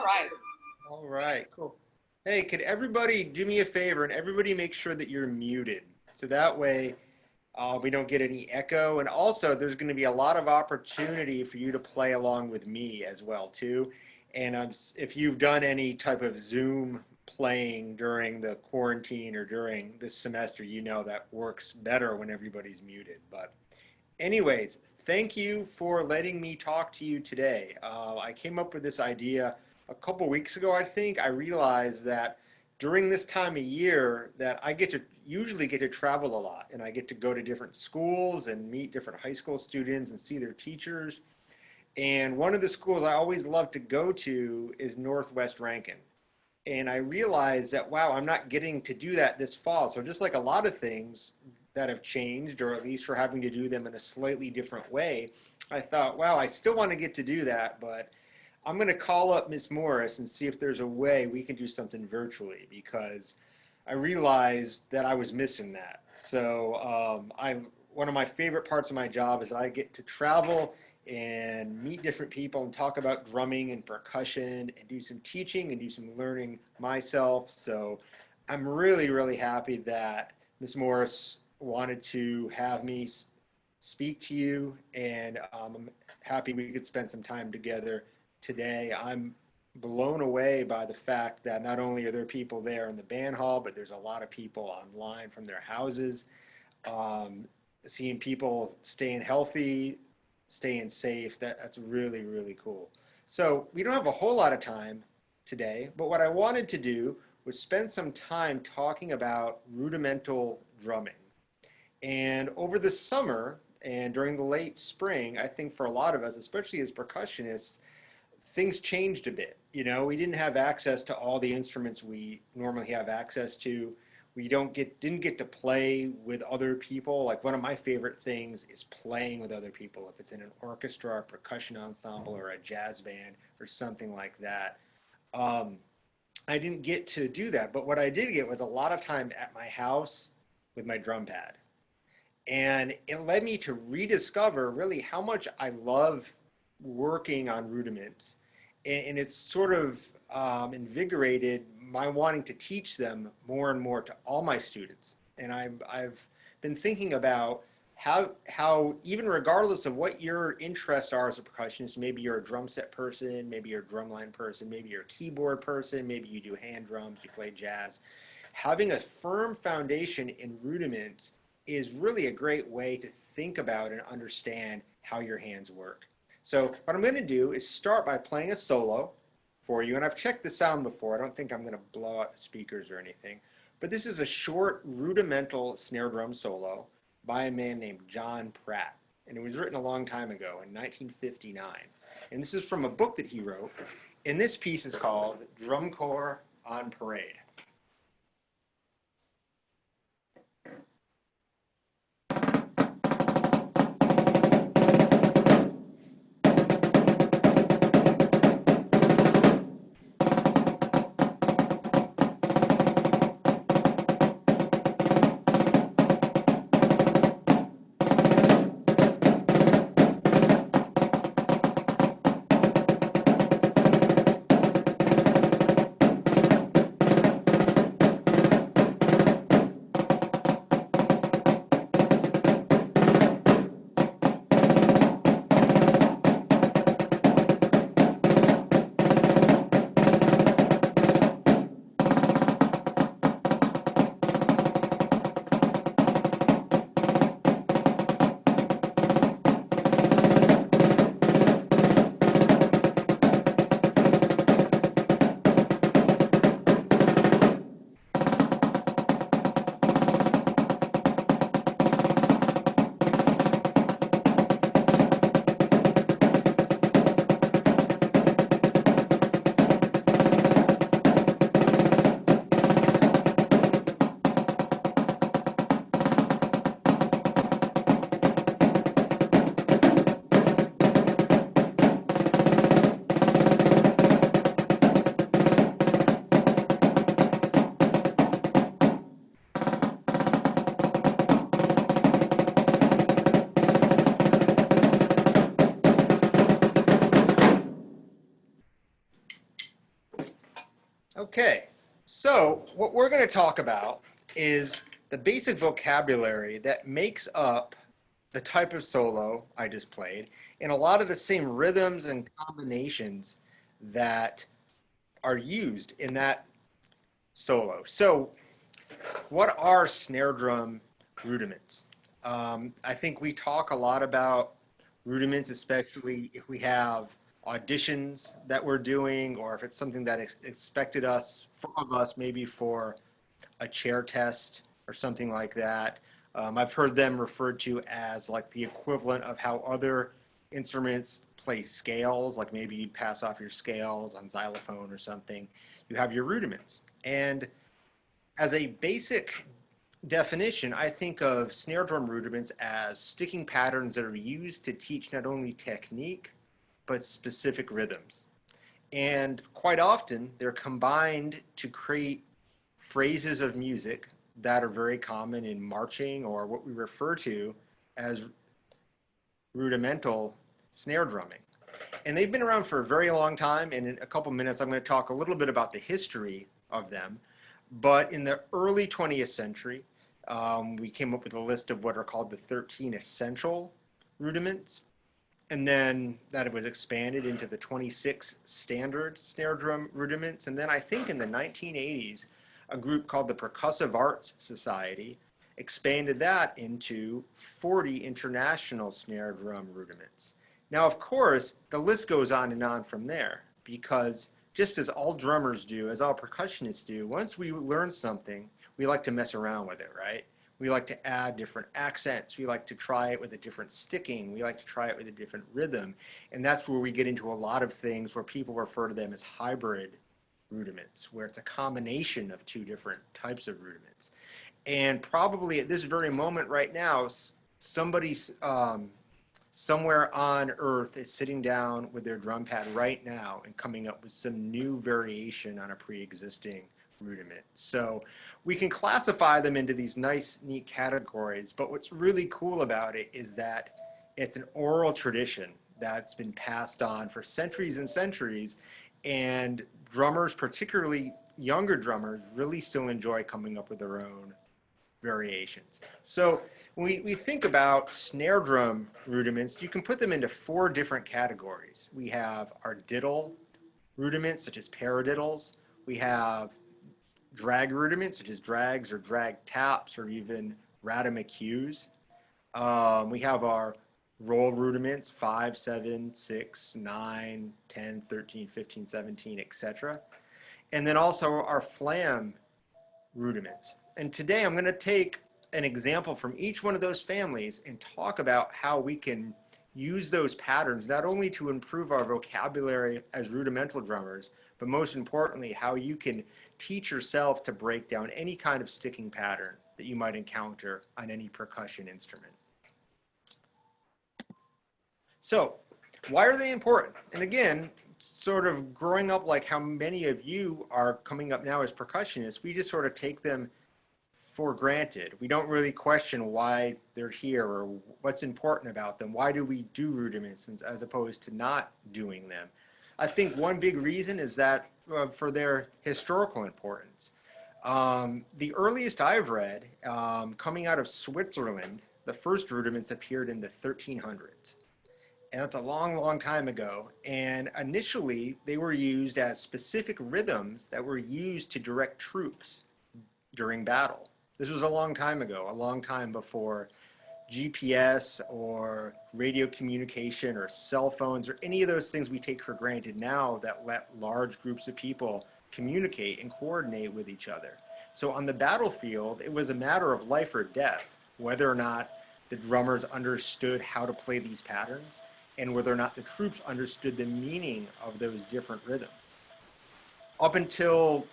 All right. All right, cool. Hey, could everybody do me a favor and everybody make sure that you're muted? So that way we don't get any echo. And also there's going to be a lot of opportunity for you to play along with me as well too. And if you've done any type of Zoom playing during the quarantine or during this semester, you know that works better when everybody's muted. But anyways, thank you for letting me talk to you today. I came up with this idea a couple weeks ago, I think. I realized that during this time of year that I usually get to travel a lot, and I get to go to different schools and meet different high school students and see their teachers. And one of the schools I always love to go to is Northwest Rankin. And I realized that, wow, I'm not getting to do that this fall. So just like a lot of things that have changed, or at least we're having to do them in a slightly different way, I thought, wow, I still want to get to do that, but I'm going to call up Miss Morris and see if there's a way we can do something virtually, because I realized that I was missing that. So one of my favorite parts of my job is I get to travel and meet different people and talk about drumming and percussion and do some teaching and do some learning myself. So I'm really, really happy that Ms. Morris wanted to have me speak to you, and I'm happy we could spend some time together today. I'm blown away by the fact that not only are there people there in the band hall, but there's a lot of people online from their houses. Seeing people staying healthy, staying safe, that's really, really cool. So we don't have a whole lot of time today, but what I wanted to do was spend some time talking about rudimental drumming. And over the summer and during the late spring, I think for a lot of us, especially as percussionists, things changed a bit. You know, we didn't have access to all the instruments we normally have access to. We didn't get to play with other people. Like, one of my favorite things is playing with other people. If it's in an orchestra, a percussion ensemble, or a jazz band, or something like that. I didn't get to do that, but what I did get was a lot of time at my house with my drum pad. And it led me to rediscover really how much I love working on rudiments. And it's sort of invigorated my wanting to teach them more and more to all my students. And I've been thinking about how even regardless of what your interests are as a percussionist, maybe you're a drum set person, maybe you're a drumline person, maybe you're a keyboard person, maybe you do hand drums, you play jazz, having a firm foundation in rudiments is really a great way to think about and understand how your hands work. So what I'm going to do is start by playing a solo for you, and I've checked the sound before. I don't think I'm going to blow out the speakers or anything, but this is a short rudimental snare drum solo by a man named John Pratt, and it was written a long time ago in 1959. And this is from a book that he wrote, and this piece is called Drum Corps on Parade. Okay, so what we're going to talk about is the basic vocabulary that makes up the type of solo I just played, and a lot of the same rhythms and combinations that are used in that solo. So, what are snare drum rudiments? I think we talk a lot about rudiments, especially if we have auditions that we're doing, or if it's something that expected us from us, maybe for a chair test or something like that. I've heard them referred to as like the equivalent of how other instruments play scales, like maybe you'd pass off your scales on xylophone or something. You have your rudiments. And as a basic definition, I think of snare drum rudiments as sticking patterns that are used to teach not only technique, but specific rhythms. And quite often, they're combined to create phrases of music that are very common in marching or what we refer to as rudimental snare drumming. And they've been around for a very long time. And in a couple minutes, I'm going to talk a little bit about the history of them. But in the early 20th century, we came up with a list of what are called the 13 essential rudiments. And then that was expanded into the 26 standard snare drum rudiments. And then I think in the 1980s, a group called the Percussive Arts Society expanded that into 40 international snare drum rudiments. Now, of course, the list goes on and on from there, because just as all drummers do, as all percussionists do, once we learn something, we like to mess around with it, right? We like to add different accents. We like to try it with a different sticking. We like to try it with a different rhythm. And that's where we get into a lot of things where people refer to them as hybrid rudiments, where it's a combination of two different types of rudiments. And probably at this very moment right now, somebody somewhere on earth is sitting down with their drum pad right now and coming up with some new variation on a pre-existing rudiment. So we can classify them into these nice, neat categories, but what's really cool about it is that it's an oral tradition that's been passed on for centuries and centuries, and drummers, particularly younger drummers, really still enjoy coming up with their own variations. So when we think about snare drum rudiments, you can put them into 4 different categories. We have our diddle rudiments, such as paradiddles. We have drag rudiments, such as drags or drag taps, or even radamucues. We have our roll rudiments, 5, 7, 6, 9, 10, 13, 15, 17, etc. And then also our flam rudiments. And today I'm going to take an example from each one of those families and talk about how we can use those patterns not only to improve our vocabulary as rudimental drummers, but most importantly, how you can teach yourself to break down any kind of sticking pattern that you might encounter on any percussion instrument. So, why are they important? And again, sort of growing up like how many of you are coming up now as percussionists, we just sort of take them for granted. We don't really question why they're here or what's important about them. Why do we do rudiments as opposed to not doing them? I think one big reason is that for their historical importance. The earliest I've read, coming out of Switzerland, the first rudiments appeared in the 1300s. And that's a long, long time ago. And initially, they were used as specific rhythms that were used to direct troops during battle. This was a long time ago, a long time before GPS or radio communication or cell phones or any of those things we take for granted now that let large groups of people communicate and coordinate with each other. So on the battlefield, it was a matter of life or death, whether or not the drummers understood how to play these patterns and whether or not the troops understood the meaning of those different rhythms. Up until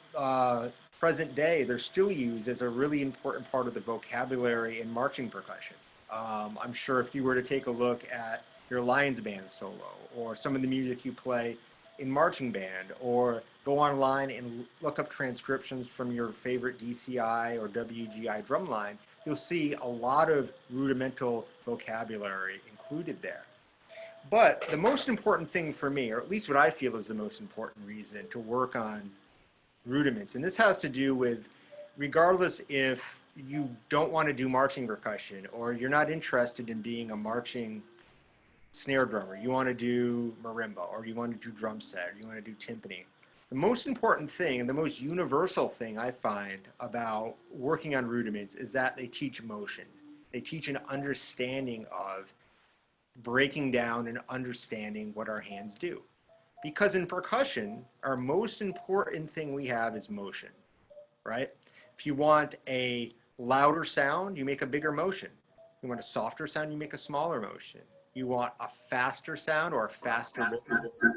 present day, they're still used as a really important part of the vocabulary in marching percussion. I'm sure if you were to take a look at your Lions Band solo or some of the music you play in marching band, or go online and look up transcriptions from your favorite DCI or WGI drumline, you'll see a lot of rudimental vocabulary included there. But the most important thing for me, or at least what I feel is the most important reason to work on rudiments. And this has to do with, regardless if you don't want to do marching percussion or you're not interested in being a marching snare drummer, you want to do marimba, or you want to do drum set, or you want to do timpani. The most important thing and the most universal thing I find about working on rudiments is that they teach motion. They teach an understanding of breaking down and understanding what our hands do. Because in percussion, our most important thing we have is motion, right? If you want a louder sound, you make a bigger motion. You want a softer sound, you make a smaller motion. You want a faster sound or a faster motion,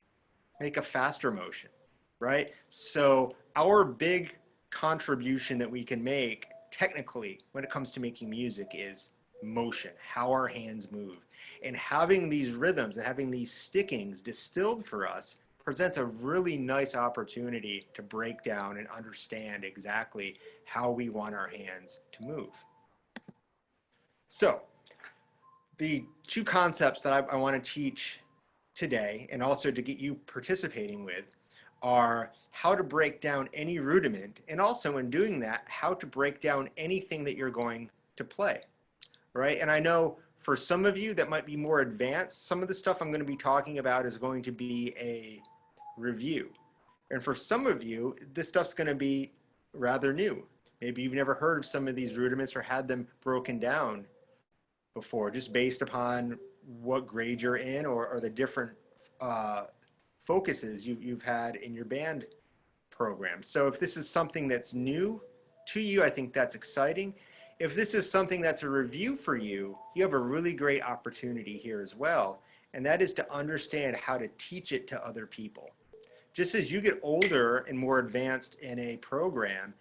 make a faster motion, right? So our big contribution that we can make technically when it comes to making music is motion, how our hands move. And having these rhythms and having these stickings distilled for us presents a really nice opportunity to break down and understand exactly how we want our hands to move. So the two concepts that I want to teach today, and also to get you participating with, are how to break down any rudiment, and also in doing that, how to break down anything that you're going to play, right? And I know for some of you that might be more advanced, some of the stuff I'm going to be talking about is going to be a review. And for some of you, this stuff's going to be rather new. Maybe you've never heard of some of these rudiments or had them broken down before, just based upon what grade you're in or the different focuses you've had in your band program. So if this is something that's new to you, I think that's exciting. If this is something that's a review for you, you have a really great opportunity here as well, and that is to understand how to teach it to other people. Just as you get older and more advanced in a program,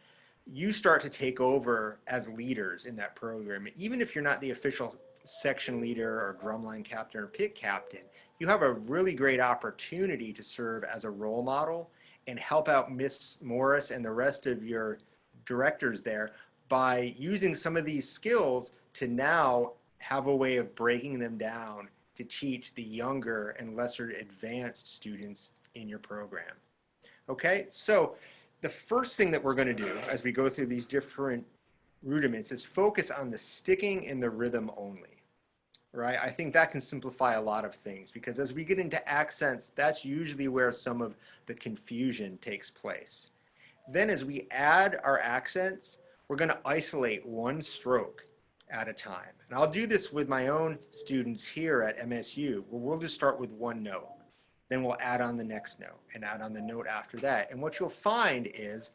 you start to take over as leaders in that program. Even if you're not the official section leader or drumline captain or pit captain, you have a really great opportunity to serve as a role model and help out Miss Morris and the rest of your directors there by using some of these skills to now have a way of breaking them down to teach the younger and lesser advanced students in your program. Okay, so the first thing that we're going to do as we go through these different rudiments is focus on the sticking and the rhythm only, right? I think that can simplify a lot of things, because as we get into accents, that's usually where some of the confusion takes place. Then as we add our accents, we're going to isolate one stroke at a time. And I'll do this with my own students here at MSU, where we'll just start with one note. Then we'll add on the next note and add on the note after that. And what you'll find is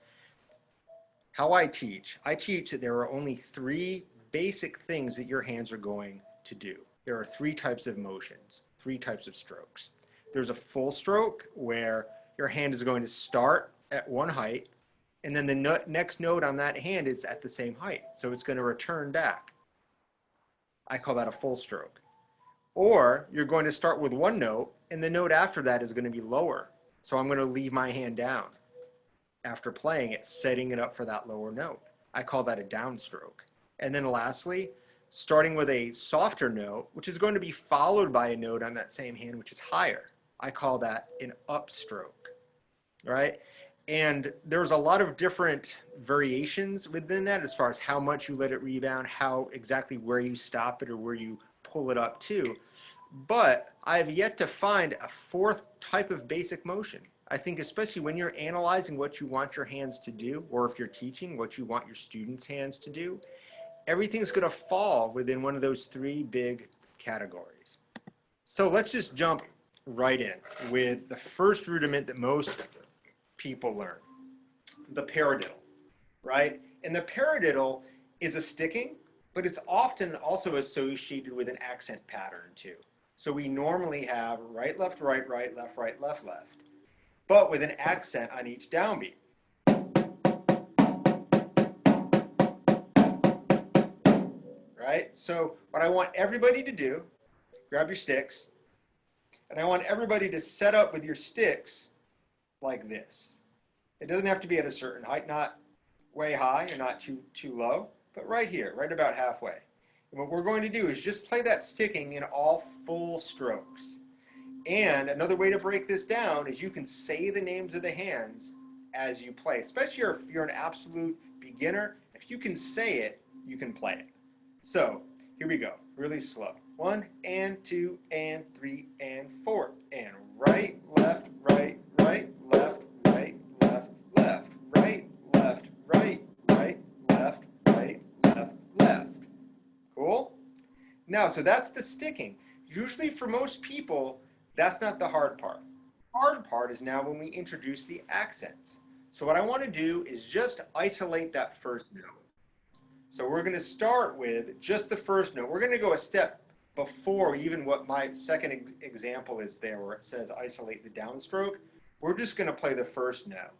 how I teach that there are only three basic things that your hands are going to do. There are three types of motions, three types of strokes. There's a full stroke where your hand is going to start at one height, and then the next note on that hand is at the same height. So it's going to return back. I call that a full stroke. Or you're going to start with one note, and the note after that is going to be lower. So I'm going to leave my hand down after playing it, setting it up for that lower note. I call that a downstroke. And then lastly, starting with a softer note, which is going to be followed by a note on that same hand, which is higher. I call that an upstroke, right? And there's a lot of different variations within that as far as how much you let it rebound, how exactly where you stop it or where you pull it up to. But I have yet to find a fourth type of basic motion. I think especially when you're analyzing what you want your hands to do, or if you're teaching what you want your students' hands to do, everything's going to fall within one of those three big categories. So let's just jump right in with the first rudiment that most people learn, the paradiddle, right? And the paradiddle is a sticking, but it's often also associated with an accent pattern too. So we normally have right, left, right, left, left. But with an accent on each downbeat. Right? So what I want everybody to do, grab your sticks, and I want everybody to set up with your sticks like this. It doesn't have to be at a certain height, not way high or not too low, but right here, right about halfway. And what we're going to do is just play that sticking in all full strokes. And another way to break this down is you can say the names of the hands as you play, especially if you're an absolute beginner. If you can say it, you can play it. So here we go, really slow. 1 and 2 and 3 and 4 and right, left, right, right, left, right, left, left, right, left, right, right, left, right, left, left. Cool? Now, so that's the sticking. Usually for most people, that's not the hard part. The hard part is now when we introduce the accents. So what I want to do is just isolate that first note. So we're going to start with just the first note. We're going to go a step before even what my second example is there, where it says isolate the downstroke. We're just going to play the first note.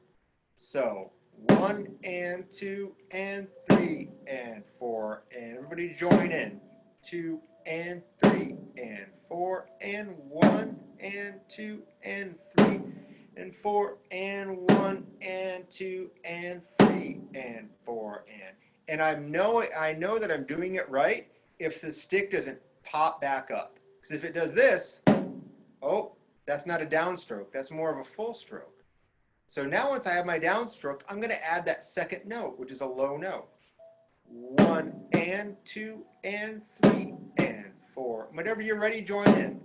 So 1 and 2 and 3 and 4, and everybody join in. 2 and 3 and 4 and 1 and 2 and 3 and 4 and 1 and 2 and 3 and 4 and I know that I'm doing it right if the stick doesn't pop back up. Because if it does this, oh, that's not a downstroke. That's more of a full stroke. So now once I have my downstroke, I'm going to add that second note, which is a low note. 1 and 2 and 3 and 4. Whenever you're ready, join in.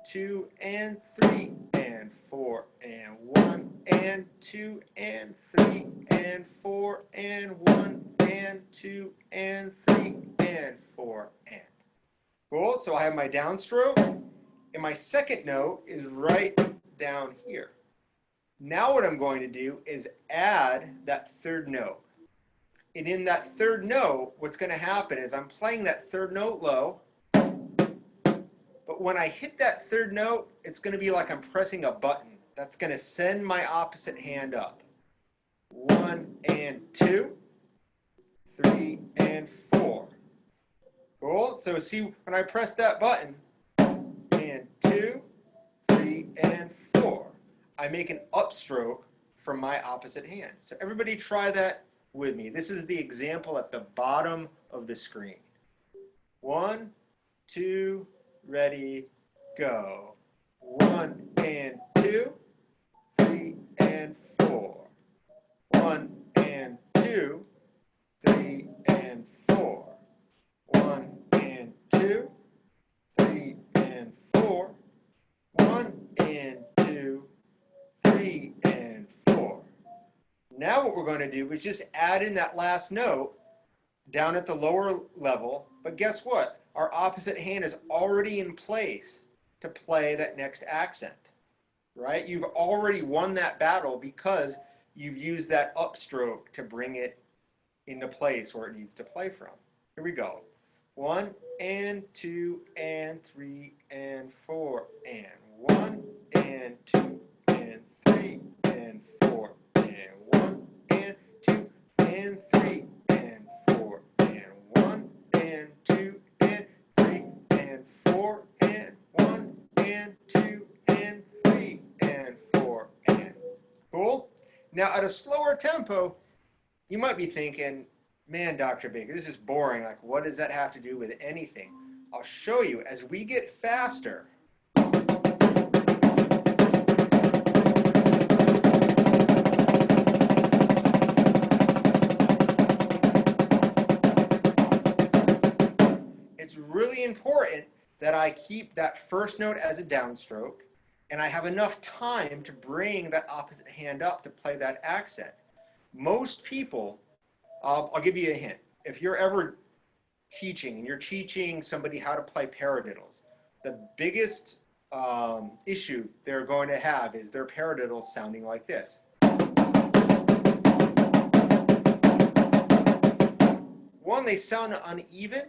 2 and 3 and 4 and 1 and 2 and 3 and 4 and 1 and 2 and 3 and 4 and. Cool, so I have my downstroke, and my second note is right down here. Now what I'm going to do is add that third note. And in that third note, what's going to happen is I'm playing that third note low, but when I hit that third note, it's going to be like I'm pressing a button. That's going to send my opposite hand up. 1 and 2, 3 and 4. Cool? So see, when I press that button, and 2, 3 and 4, I make an upstroke from my opposite hand. So everybody try that with me. This is the example at the bottom of the screen. 1, 2, ready, go. 1 and 2, 3 and 4. 1 and 2, 3 and 4. 1 and 2, 3 and 4. 1 and 2, 3 and 4. Now what we're going to do is just add in that last note down at the lower level, but guess what? Our opposite hand is already in place to play that next accent, right? You've already won that battle because you've used that upstroke to bring it into place where it needs to play from. Here we go. 1 and 2 and 3 and 4 and 1 and 2 and 3 and 4 and 1 and 2 and 3 and 4 and 1 and 2 and 3 and 4 and 1 and 2 and 3 and 4 and. Cool? Now at a slower tempo, you might be thinking, man, Dr. Baker, this is boring. Like, what does that have to do with anything? I'll show you. As we get faster, it's really important that I keep that first note as a downstroke, and I have enough time to bring that opposite hand up to play that accent. Most people, I'll give you a hint. If you're ever teaching and you're teaching somebody how to play paradiddles, the biggest issue they're going to have is their paradiddles sounding like this. One, they sound uneven,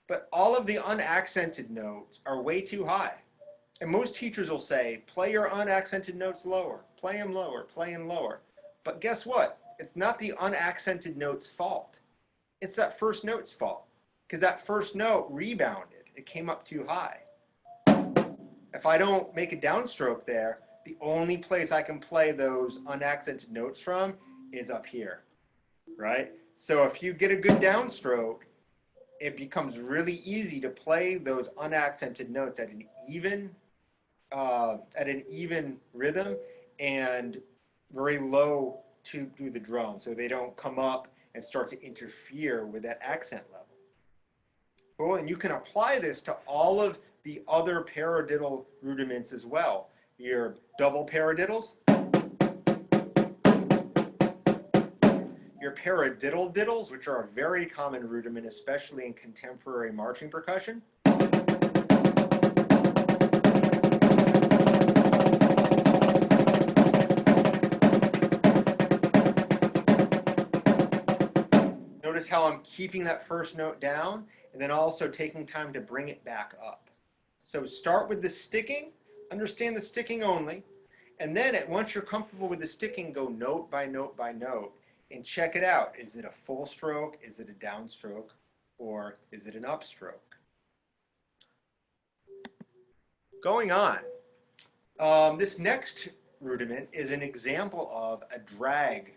but all of the unaccented notes are way too high. And most teachers will say, play your unaccented notes lower, play them lower, play them lower. But guess what? It's not the unaccented note's fault. It's that first note's fault, because that first note rebounded. It came up too high. If I don't make a downstroke there, the only place I can play those unaccented notes from is up here, right? So if you get a good downstroke, it becomes really easy to play those unaccented notes at an even rhythm and very low to do the drum so they don't come up and start to interfere with that accent level. Cool, and you can apply this to all of the other paradiddle rudiments as well. Your double paradiddles, your paradiddle diddles, which are a very common rudiment, especially in contemporary marching percussion. Notice how I'm keeping that first note down and then also taking time to bring it back up. So start with the sticking, understand the sticking only, and then once you're comfortable with the sticking, go note by note by note and check it out. Is it a full stroke? Is it a downstroke? Or is it an upstroke? Going on, this next rudiment is an example of a drag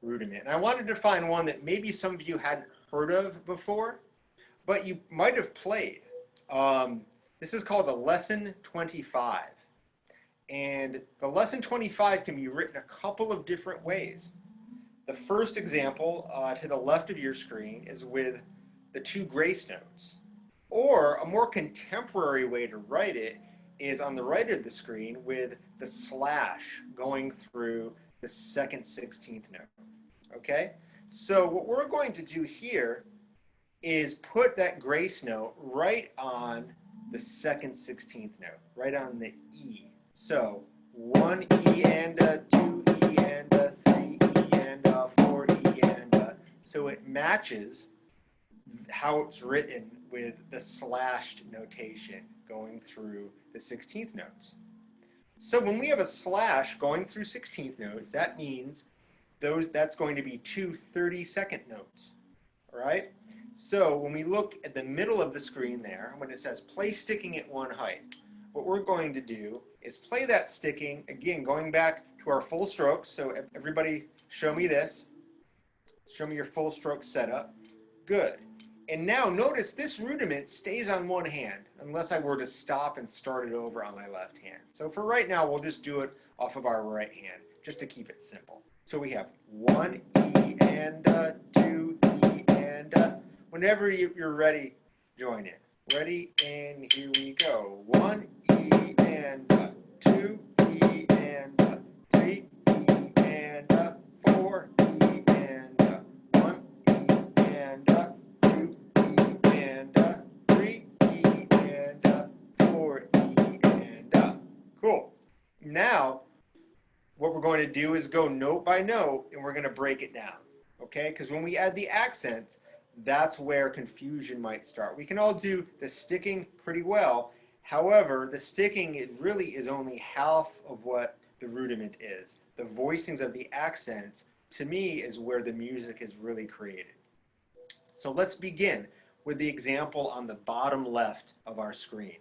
rudiment. And I wanted to find one that maybe some of you hadn't heard of before, but you might have played. This is called the Lesson 25. And the Lesson 25 can be written a couple of different ways. The first example to the left of your screen is with the two grace notes. Or a more contemporary way to write it is on the right of the screen with the slash going through the second 16th note. Okay? So what we're going to do here is put that grace note right on the second 16th note, right on the E. So 1 E and a 2 E and a 3 E and a 4 E and a. So it matches how it's written with the slashed notation going through the 16th notes. So when we have a slash going through 16th notes, that means that's going to be two 30-second notes, all right? So when we look at the middle of the screen there, when it says play sticking at one height, what we're going to do is play that sticking, again, going back to our full strokes. So everybody show me this. Show me your full stroke setup. Good. And now notice this rudiment stays on one hand, unless I were to stop and start it over on my left hand. So for right now, we'll just do it off of our right hand, just to keep it simple. So we have 1 E and a, 2 E and a. Whenever you're ready, join in. Ready, and here we go. 1 E and a, 2 E and a, 3 E and a, 4 E and a, 1 E and a, 2 E and a, 3 E and a, 4 E and a. Cool. Now, what we're going to do is go note by note, and we're going to break it down, okay? Because when we add the accents, that's where confusion might start. We can all do the sticking pretty well. However, the sticking, it really is only half of what the rudiment is. The voicings of the accents, to me, is where the music is really created. So let's begin with the example on the bottom left of our screen.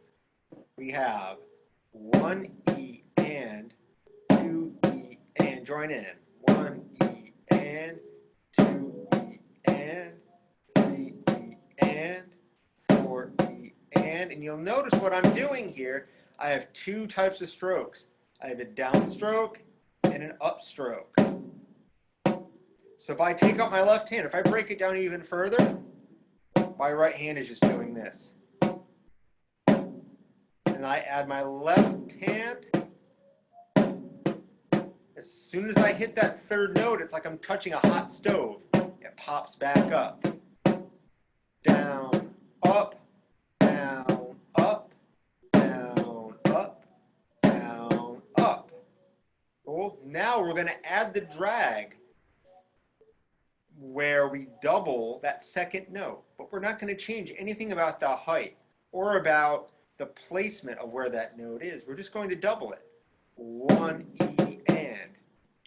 We have 1 E and 2 E and, join in. 1 E and 2 E and 3 E and 4 E and you'll notice what I'm doing here. I have two types of strokes. I have a downstroke and an upstroke. So if I take out my left hand, if I break it down even further, my right hand is just doing this. And I add my left hand. As soon as I hit that third note, it's like I'm touching a hot stove. It pops back up. Down, up, down, up, down, up, down, up. Cool. Now we're going to add the drag where we double that second note, but we're not going to change anything about the height or about the placement of where that note is. We're just going to double it. 1 E and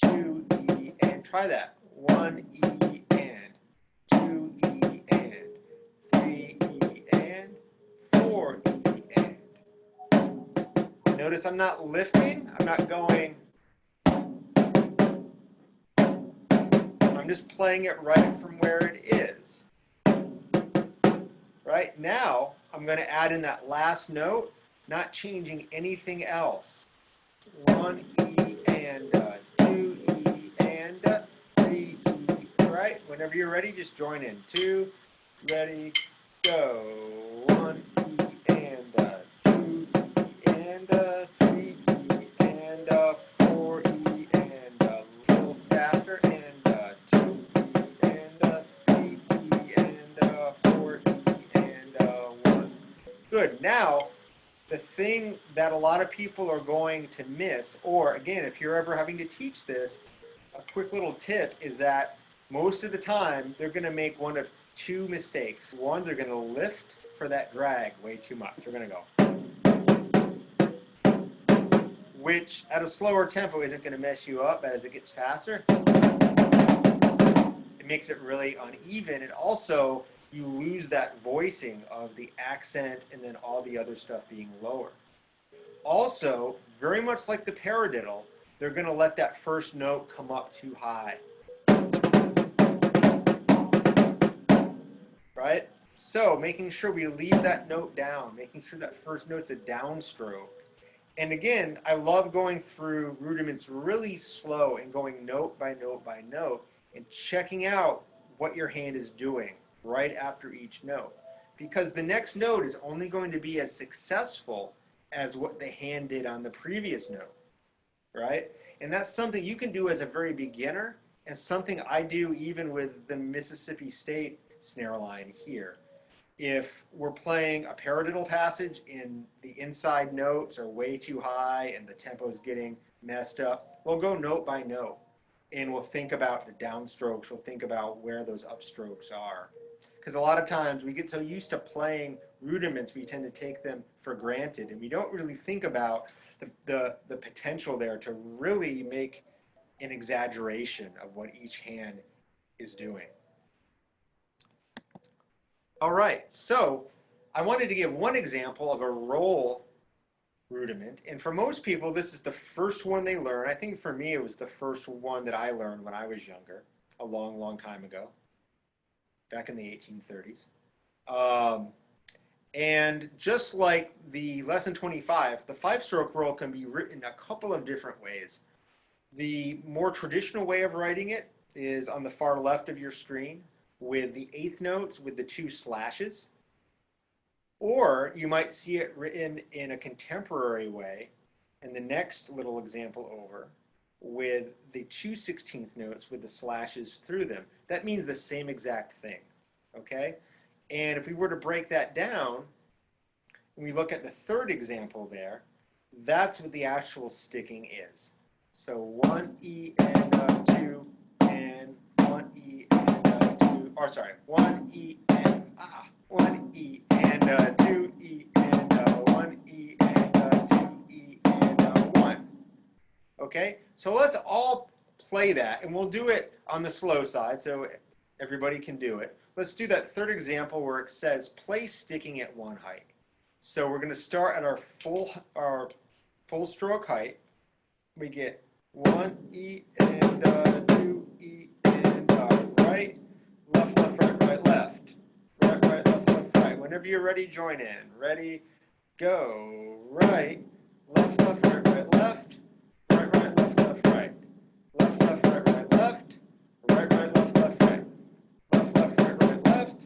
2 E and, try that. 1 E and 2 E and 3 E and 4 E and. Notice I'm not lifting, I'm not going. I'm just playing it right from where it is. Right now, I'm going to add in that last note, not changing anything else. 1 E and 2 E and 3 E. Right? Whenever you're ready, just join in. 2, ready, go. 1 E and 2 E and 3 E and 4 E and a little faster and 2 E and 3 E and 4 E and 1. Good. Now, the thing that a lot of people are going to miss, or again, if you're ever having to teach this, a quick little tip is that most of the time they're going to make one of two mistakes. One, they're going to lift for that drag way too much. They're going to go, which at a slower tempo isn't going to mess you up, but as it gets faster, it makes it really uneven. And also, you lose that voicing of the accent and then all the other stuff being lower. Also, very much like the paradiddle, they're going to let that first note come up too high. Right? So making sure we leave that note down, making sure that first note's a downstroke. And again, I love going through rudiments really slow and going note by note by note and checking out what your hand is doing right after each note. Because the next note is only going to be as successful as what the hand did on the previous note, right? And that's something you can do as a very beginner and something I do even with the Mississippi State snare line here. If we're playing a paradiddle passage and the inside notes are way too high and the tempo is getting messed up, we'll go note by note and we'll think about the downstrokes, we'll think about where those upstrokes are. Because a lot of times we get so used to playing rudiments, we tend to take them for granted, and we don't really think about the potential there to really make an exaggeration of what each hand is doing. All right, so I wanted to give one example of a roll rudiment, and for most people, this is the first one they learn. I think for me, it was the first one that I learned when I was younger, a long, long time ago, back in the 1830s. And just like the lesson 25, the 5-stroke roll can be written a couple of different ways. The more traditional way of writing it is on the far left of your screen with the 8th notes with the 2 slashes. Or you might see it written in a contemporary way in the next little example over with the 2 16th notes with the slashes through them. That means the same exact thing, okay? And if we were to break that down, and we look at the third example there, that's what the actual sticking is. So 1 E and 2 and 1 E and 2, or sorry, 1 E and 1 E and 2 E and 1 E and 2 E and 1. Okay, so let's all play that, and we'll do it on the slow side so everybody can do it. Let's do that third example where it says play sticking at 1 height. So we're going to start at our full stroke height. We get 1 E and 2 E and right, left, left, right, right, left. Right, right, left, left, right. Whenever you're ready, join in. Ready, go. Right, left, left, right, right, left. Right, right, left, left, right. Left, left, right, right, left. Right, right, left, left, right. Left, left, right, right, left.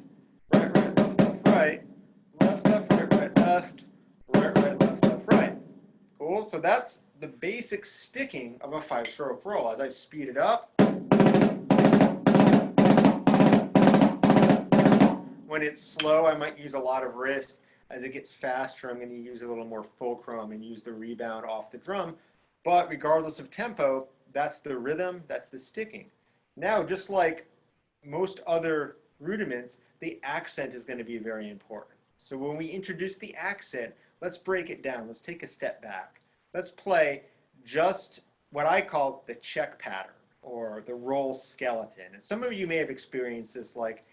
Right, right, left, left, right. Left, left, right, right, left. Right, right, left, left, right. Cool. So that's the basic sticking of a 5-stroke roll. As I speed it up, when it's slow, I might use a lot of wrist. As it gets faster, I'm going to use a little more fulcrum and use the rebound off the drum. But regardless of tempo, that's the rhythm, that's the sticking. Now, just like most other rudiments, the accent is going to be very important. So when we introduce the accent, let's break it down. Let's take a step back. Let's play just what I call the check pattern or the roll skeleton. And some of you may have experienced this like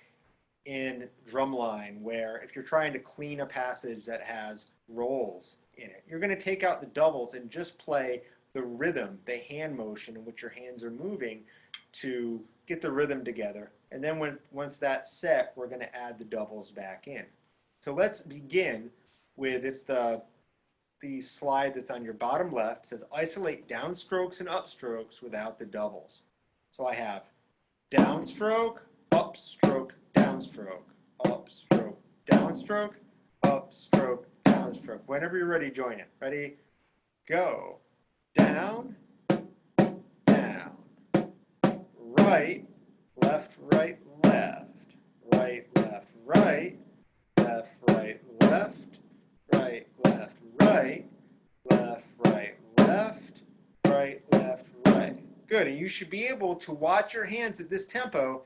in drumline, where if you're trying to clean a passage that has rolls in it, you're going to take out the doubles and just play the rhythm, the hand motion in which your hands are moving to get the rhythm together. And then once that's set, we're going to add the doubles back in. So let's begin with the slide that's on your bottom left. It says isolate downstrokes and upstrokes without the doubles. So I have downstroke, upstroke, downstroke, upstroke, downstroke, upstroke, downstroke. Whenever you're ready, join it. Ready? Go. Down, down. Right, left, right, left. Right, left, right. Left, right, left. Right, left, right. Left, right, left. Right, left, right. Good. And you should be able to watch your hands at this tempo.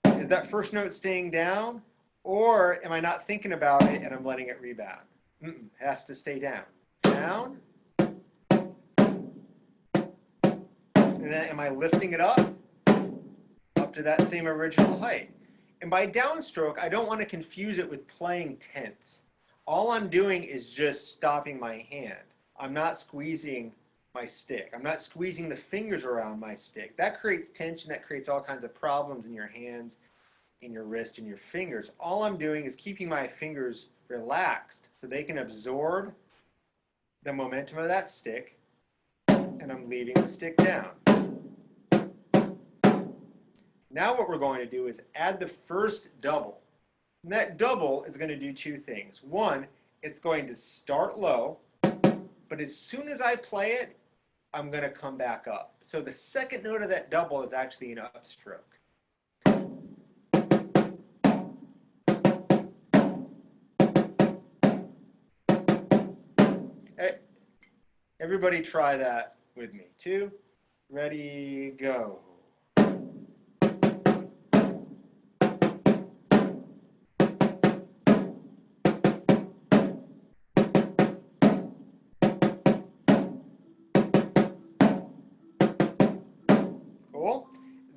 Is that first note staying down? Or am I not thinking about it and I'm letting it rebound? It has to stay down. Down. And then am I lifting it up to that same original height? And by downstroke, I don't want to confuse it with playing tense. All I'm doing is just stopping my hand. I'm not squeezing my stick. I'm not squeezing the fingers around my stick. That creates tension. That creates all kinds of problems in your hands, in your wrist, and your fingers. All I'm doing is keeping my fingers relaxed so they can absorb the momentum of that stick, and I'm leaving the stick down. Now what we're going to do is add the first double. And that double is going to do two things. One, it's going to start low, but as soon as I play it, I'm going to come back up. So the second note of that double is actually an upstroke. Everybody try that with me. 2, ready, go. Cool.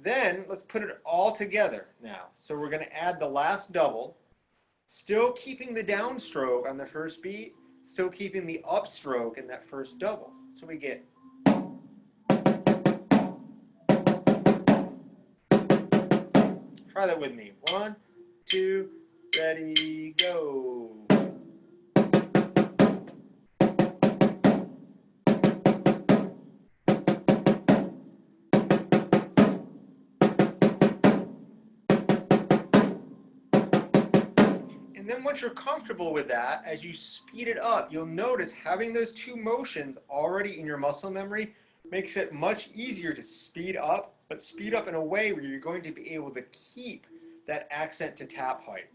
Then let's put it all together now. So we're going to add the last double, still keeping the downstroke on the first beat, still keeping the upstroke in that first double. So we get try that with me. 1, 2, ready, go. And then once you're comfortable with that, as you speed it up, you'll notice having those two motions already in your muscle memory makes it much easier to speed up, but speed up in a way where you're going to be able to keep that accent to tap height.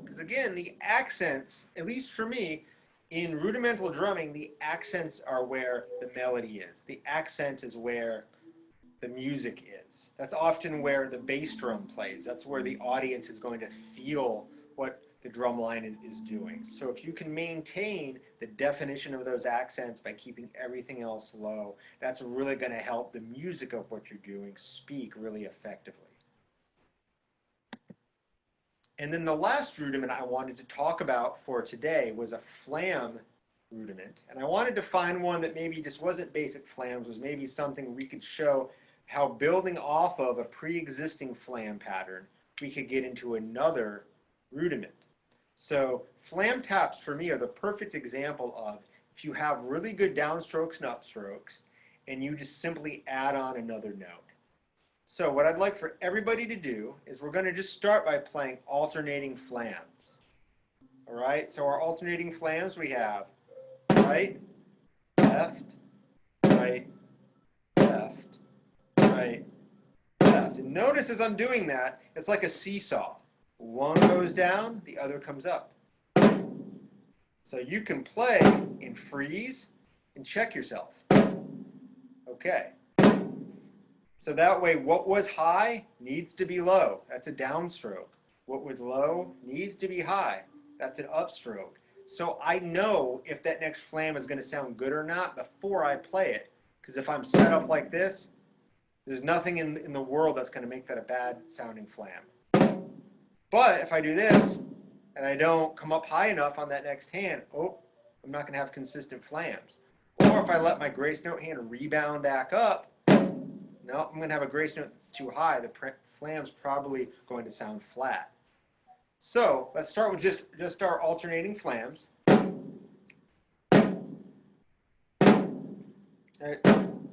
Because again, the accents, at least for me, in rudimental drumming, the accents are where the melody is. The accent is where the music is. That's often where the bass drum plays. That's where the audience is going to feel what the drum line is doing. So if you can maintain the definition of those accents by keeping everything else low, that's really going to help the music of what you're doing speak really effectively. And then the last rudiment I wanted to talk about for today was a flam rudiment. And I wanted to find one that maybe just wasn't basic flams, was maybe something we could show how building off of a pre-existing flam pattern, we could get into another rudiment. So flam taps for me are the perfect example of if you have really good downstrokes and upstrokes, and you just simply add on another note. So what I'd like for everybody to do is we're going to just start by playing alternating flams. All right, so our alternating flams, we have right, left, right, left, right, left. And notice as I'm doing that, it's like a seesaw. One goes down, the other comes up. So you can play in freeze and check yourself. Okay. So that way, what was high needs to be low. That's a downstroke. What was low needs to be high. That's an upstroke. So I know if that next flam is going to sound good or not before I play it. Because if I'm set up like this, there's nothing in the world that's going to make that a bad sounding flam. But if I do this, and I don't come up high enough on that next hand, I'm not going to have consistent flams. Or if I let my grace note hand rebound back up, No, I'm going to have a grace note that's too high. The flam's probably going to sound flat. So let's start with just our alternating flams. All right,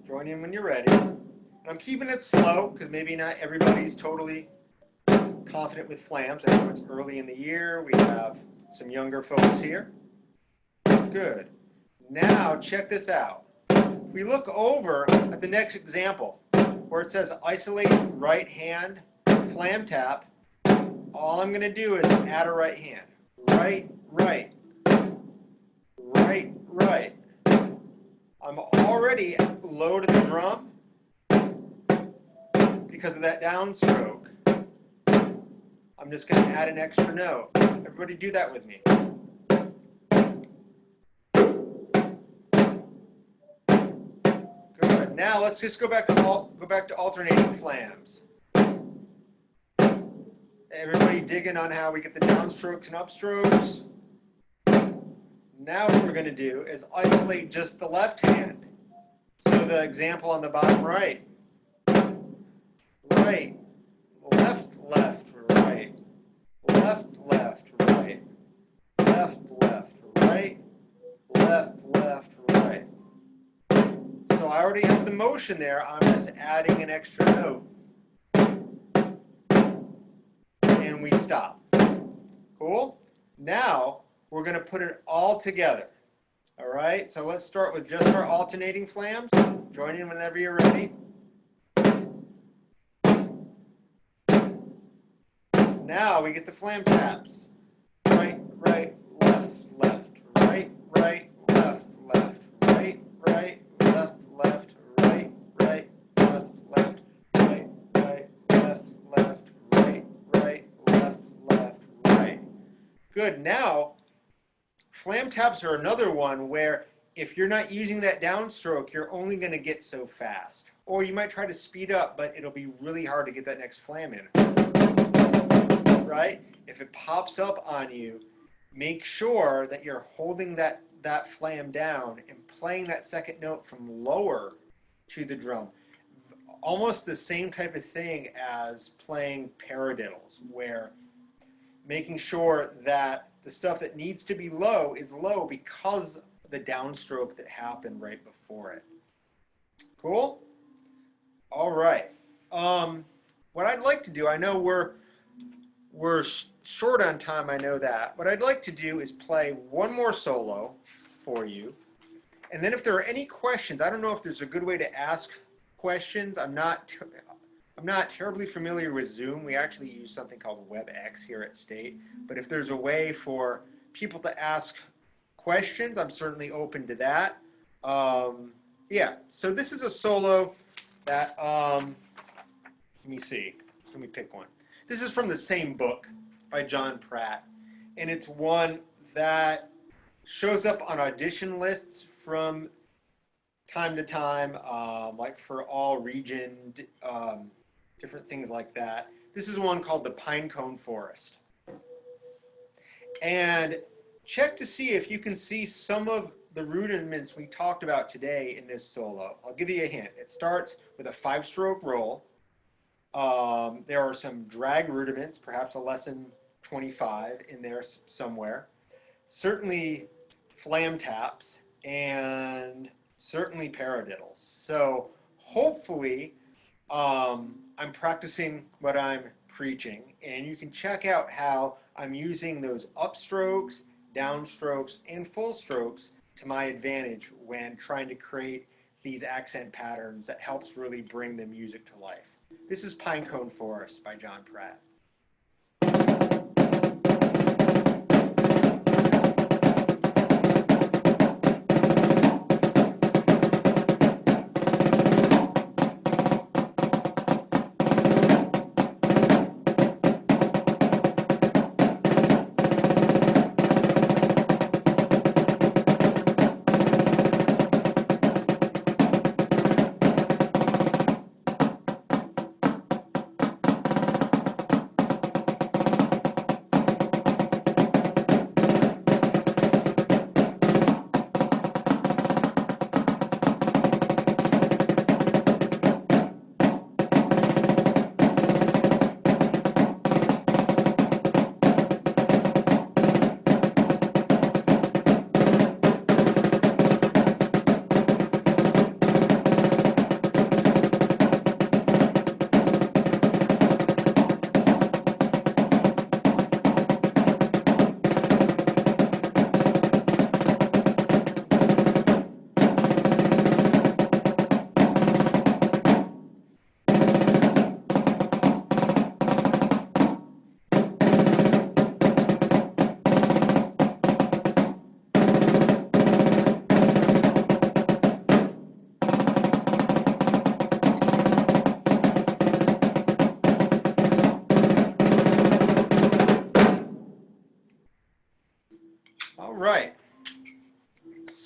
join in when you're ready. And I'm keeping it slow because maybe not everybody's totally confident with flams. I know it's early in the year. We have some younger folks here. Good. Now check this out. If we look over at the next example where it says isolate right hand flam tap, all I'm going to do is add a right hand. Right, right, right, right. I'm already low to the drum because of that downstroke. I'm just going to add an extra note. Everybody do that with me. Good. Now let's just go back to alternating flams. Everybody digging on how we get the downstrokes and upstrokes. Now what we're going to do is isolate just the left hand. So the example on the bottom right. Right, left, left, right, left, left, right, left, left, right, left, left, right. So I already have the motion there. I'm just adding an extra note. And we stop. Cool? Now we're going to put it all together. All right? So let's start with just our alternating flams. Join in whenever you're ready. Now we get the flam taps. Right, right, left, left, right, right, left, left, right, right, left, left, right, right, left, left, right, right, left, left, right, right, left, left, right. Good. Now, flam taps are another one where if you're not using that downstroke, you're only going to get so fast. Or you might try to speed up, but it'll be really hard to get that next flam in. Right? If it pops up on you, make sure that you're holding that flam down and playing that second note from lower to the drum. Almost the same type of thing as playing paradiddles, where making sure that the stuff that needs to be low is low because of the downstroke that happened right before it. Cool? All right. What I'd like to do, I know we're short on time, I know that. What I'd like to do is play one more solo for you. And then if there are any questions, I don't know if there's a good way to ask questions. I'm not terribly familiar with Zoom. We actually use something called WebEx here at State. But if there's a way for people to ask questions, I'm certainly open to that. Yeah, so this is a solo that, let me see, let me pick one. This is from the same book by John Pratt, and it's one that shows up on audition lists from time to time, like for all region, different things like that. This is one called The Pinecone Forest. And check to see if you can see some of the rudiments we talked about today in this solo. I'll give you a hint. It starts with a 5-stroke roll. There are some drag rudiments, perhaps a lesson 25 in there somewhere. Certainly flam taps and certainly paradiddles. So hopefully I'm practicing what I'm preaching, and you can check out how I'm using those upstrokes, downstrokes, and full strokes to my advantage when trying to create these accent patterns that helps really bring the music to life. This is Pinecone Forest by John Pratt.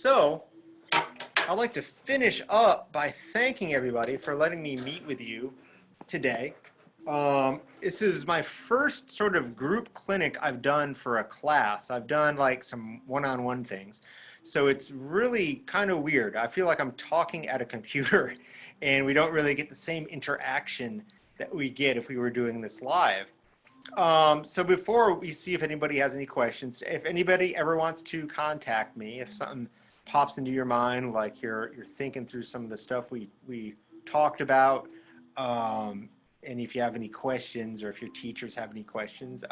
So I'd like to finish up by thanking everybody for letting me meet with you today. This is my first sort of group clinic I've done for a class. I've done like some one-on-one things. So it's really kind of weird. I feel like I'm talking at a computer and we don't really get the same interaction that we get if we were doing this live. So before we see if anybody has any questions, if anybody ever wants to contact me, if something pops into your mind, like you're thinking through some of the stuff we talked about, and if you have any questions or if your teachers have any questions,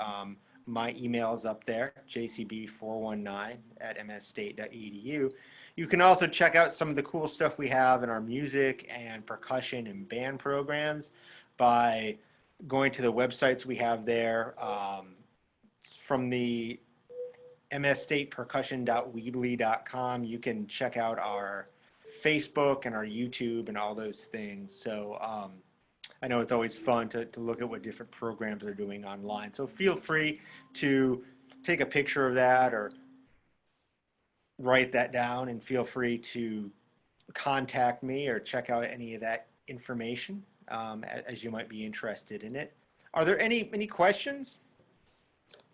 my email is up there, jcb419@msstate.edu. You can also check out some of the cool stuff we have in our music and percussion and band programs by going to the websites we have there. From the msstatepercussion.weebly.com, you can check out our Facebook and our YouTube and all those things. So I know it's always fun to look at what different programs are doing online. So feel free to take a picture of that or write that down, and feel free to contact me or check out any of that information as you might be interested in it. Are there any questions?